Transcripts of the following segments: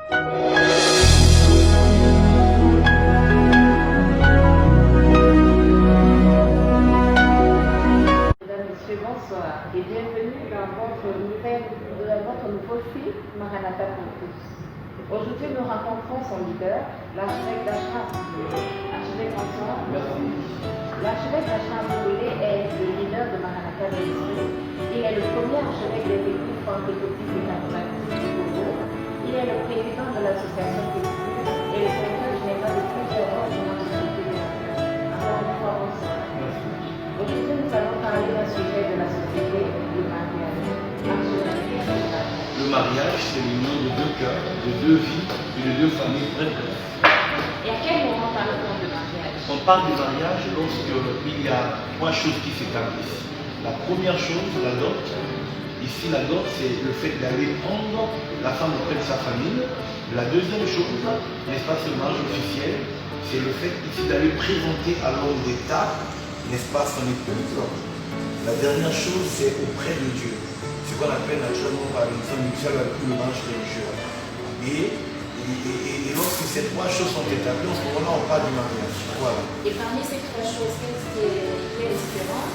Bonsoir et bienvenue dans votre nouveau film Maranatha pour tous. Aujourd'hui, nous rencontrons son leader, l'archevêque d'Achram. Archevêque François, l'archevêque d'Achram est le leader de Maranatha Ministries. Il est le premier archevêque des églises pentecôtistes et catholiques du Congo. Il est le président de l'association Culture et le secrétaire général de plusieurs ordres de la société de Encore une fois, bonsoir. Aujourd'hui, nous allons parler d'un sujet de la société, le mariage. Le mariage, c'est l'union de deux cœurs, de deux vies et de deux familles très proches. Et à quel moment parle-t-on de mariage? On parle de mariage lorsqu'il y a trois choses qui s'établissent. La première chose, la dot. Ici, la dot, c'est le fait d'aller prendre la femme auprès de sa famille. La deuxième chose, n'est-ce pas, ce mariage officiel, c'est le fait ici d'aller présenter à l'homme d'État, n'est-ce pas, son épouse. La dernière chose, c'est auprès de Dieu. Ce qu'on appelle naturellement par l'exemple nuptial avec le mariage religieux. Et lorsque ces trois choses sont établies, en ce moment-là, on parle du mariage. Voilà. Et parmi ces trois choses, quelle est la différence?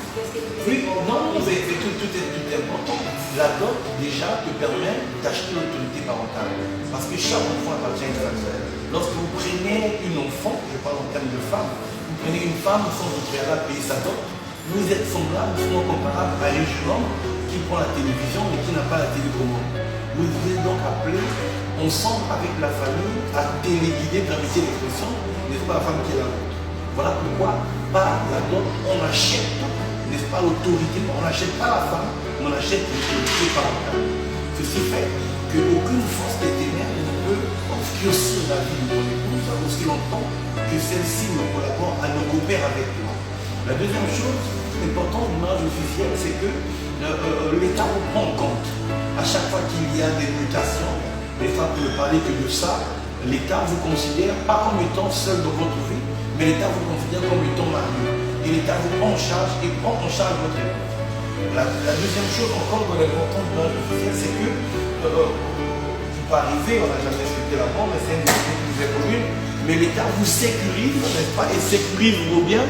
Oui, non, mais tout est important. La dot, déjà, te permet d'acheter l'autorité parentale. Parce que chaque enfant appartient à la mère. Lorsque vous prenez une enfant, je parle en termes de femme, vous prenez une femme sans vous préalable payer sa dot, vous êtes semblable, souvent comparable à un jeune homme qui prend la télévision mais qui n'a pas la télécommande. Vous êtes donc appelé ensemble avec la famille à téléguider, permettez l'expression, n'est-ce pas, la femme qui est la vôtre. Voilà pourquoi, par la dot, on achète, n'est-ce pas, l'autorité, on n'achète pas la femme, on achète l'autorité parentale. Ceci fait qu'aucune force des ténèbres ne peut obscurcir la vie de ton épouse aussi longtemps que celle-ci ne collabore, elle ne coopère avec toi. La deuxième chose importante du mariage officiel, c'est que l'État vous prend en compte. À chaque fois qu'il y a des mutations, l'État peut ne parler que de ça, l'État vous considère pas comme étant seul dans votre vie, mais l'État vous considère comme étant marié. Et l'État vous prend en charge et prend en charge votre épouse. La deuxième chose encore dans l'importance du mariage officiel, c'est que vous pouvez arriver, on n'a jamais respecté la mort, mais c'est une des plus communes, mais l'État vous sécurise, n'est-ce pas, et sécurise vos biens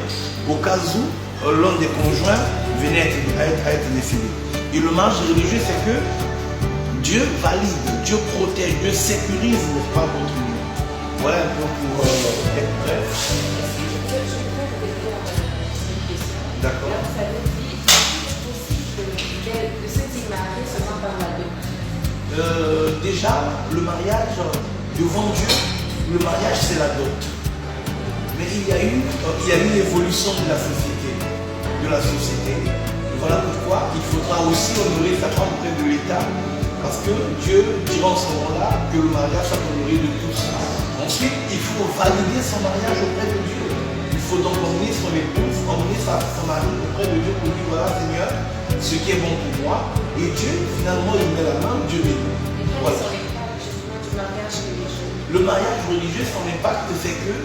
au cas où l'un des conjoints venait à être décédé. Et le mariage religieux, c'est que Dieu valide, Dieu protège, Dieu sécurise, n'est-ce pas, votre vie. Voilà un peu pour être bref. D'accord. Alors, ça veut dire possible de se démarrer seulement par la dot. Déjà, le mariage, devant Dieu, le mariage c'est la dot. Mais il y a eu l'évolution de la société. Voilà pourquoi il faudra aussi honorer sa femme auprès de l'État, parce que Dieu dira en ce moment-là que le mariage soit honoré de tous. Ensuite, il faut valider son mariage auprès de Dieu. Il faut donc emmener son épouse, emmener son mari auprès de Dieu pour dire voilà Seigneur, ce qui est bon pour moi. Et Dieu, finalement, il met la main, Dieu bénit. Voilà. Le mariage religieux, son impact, c'est que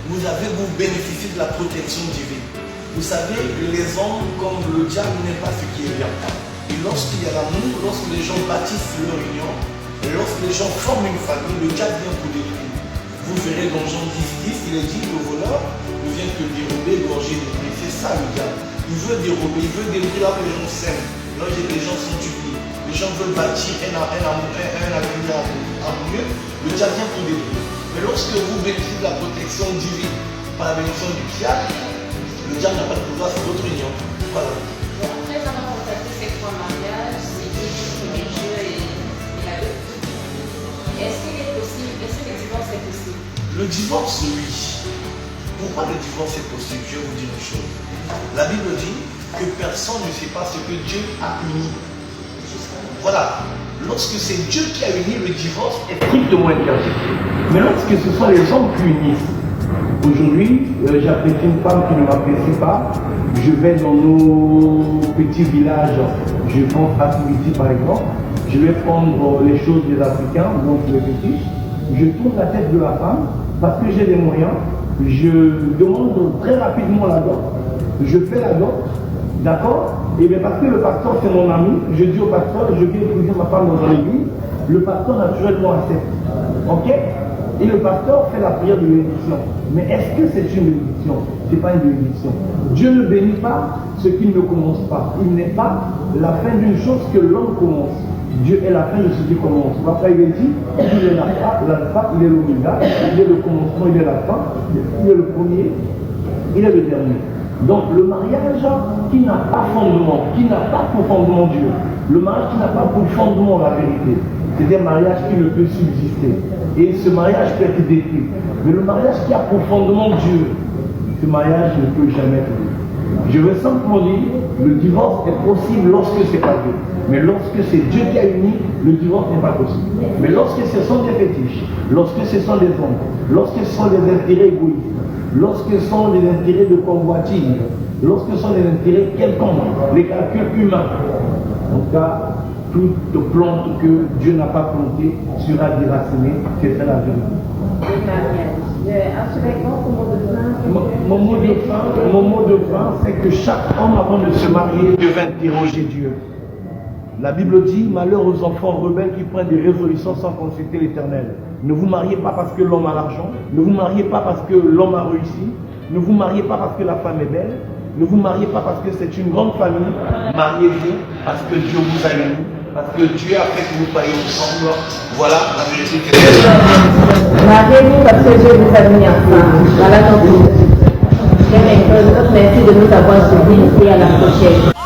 vous bénéficiez de la protection divine. Vous savez, les hommes, comme le diable, n'aiment pas ce qui est bien. Et lorsqu'il y a l'amour, lorsque les gens bâtissent leur union, et lorsque les gens forment une famille, le diable vient pour détruire. Vous verrez dans Jean 10, il est dit que le voleur ne vient que dérober, égorger, détruire. C'est ça le diable. Il veut dérober, il veut détruire là où les gens s'aiment, là où les gens sont unis. Les gens veulent bâtir un avenir harmonieux, le diable vient pour détruire. Mais lorsque vous bénéficiez de la protection divine par la bénédiction du diable, le diable n'a pas de pouvoir sur votre union. Voilà. Après avoir contacté ces trois mariages, civil, religieux et la dot, est-ce que le divorce est possible? Le divorce, oui. Pourquoi le divorce est possible? Je vais vous dire une chose. La Bible dit que personne ne sait pas ce que Dieu a uni. Voilà. Lorsque c'est Dieu qui a uni, le divorce est strictement interdit. Mais lorsque ce sont les hommes qui unissent, aujourd'hui, j'apprécie une femme qui ne m'apprécie pas. Je vais dans nos petits villages, je pense à Tourissi par exemple, je vais prendre les choses des Africains, donc les petits, je tourne la tête de la femme parce que j'ai les moyens, je demande très rapidement la dot, je fais la dot, d'accord? Et bien parce que le pasteur c'est mon ami, je dis au pasteur, je viens épouser ma femme dans l'église, le pasteur naturellement accepte. Ok? Et le pasteur fait la prière de bénédiction. Mais est-ce que c'est une bénédiction? Ce n'est pas une bénédiction. Dieu ne bénit pas ce qu'il ne commence pas. Il n'est pas la fin d'une chose que l'homme commence. Dieu est la fin de ce qui commence. Après, il est dit, il est l'alpha, il est l'oméga, il est le commencement, il est la fin, il est le premier, il est le dernier. Donc le mariage qui n'a pas fondement, qui n'a pas pour fondement Dieu, le mariage qui n'a pas pour fondement la vérité, c'est un mariage qui ne peut subsister. Et ce mariage peut être détruit. Mais le mariage qui a pour fondement Dieu, ce mariage ne peut jamais être détruit. Je veux simplement dire, le divorce est possible lorsque c'est pas Dieu. Mais lorsque c'est Dieu qui a uni, le divorce n'est pas possible. Mais lorsque ce sont des fétiches, lorsque ce sont des hommes, lorsque ce sont des intérêts égoïstes, lorsque ce sont des intérêts de convoitise, lorsque ce sont des intérêts quelconques, les calculs humains, en tout cas, toute plante que Dieu n'a pas plantée sera déracinée, c'est ça la vérité. Mon mot de fin, c'est que chaque homme avant de se marier devait interroger Dieu. La Bible dit, malheur aux enfants rebelles qui prennent des résolutions sans consulter l'Éternel. Ne vous mariez pas parce que l'homme a l'argent, ne vous mariez pas parce que l'homme a réussi, ne vous mariez pas parce que la femme est belle, ne vous mariez pas parce que c'est une grande famille, mariez-vous parce que Dieu vous a unis, parce que Dieu a fait que vous soyez ensemble. Voilà la vérité que c'est. Mariez-vous parce que Dieu vous a mis ensemble. Voilà donc. Merci de nous avoir suivis et à la prochaine.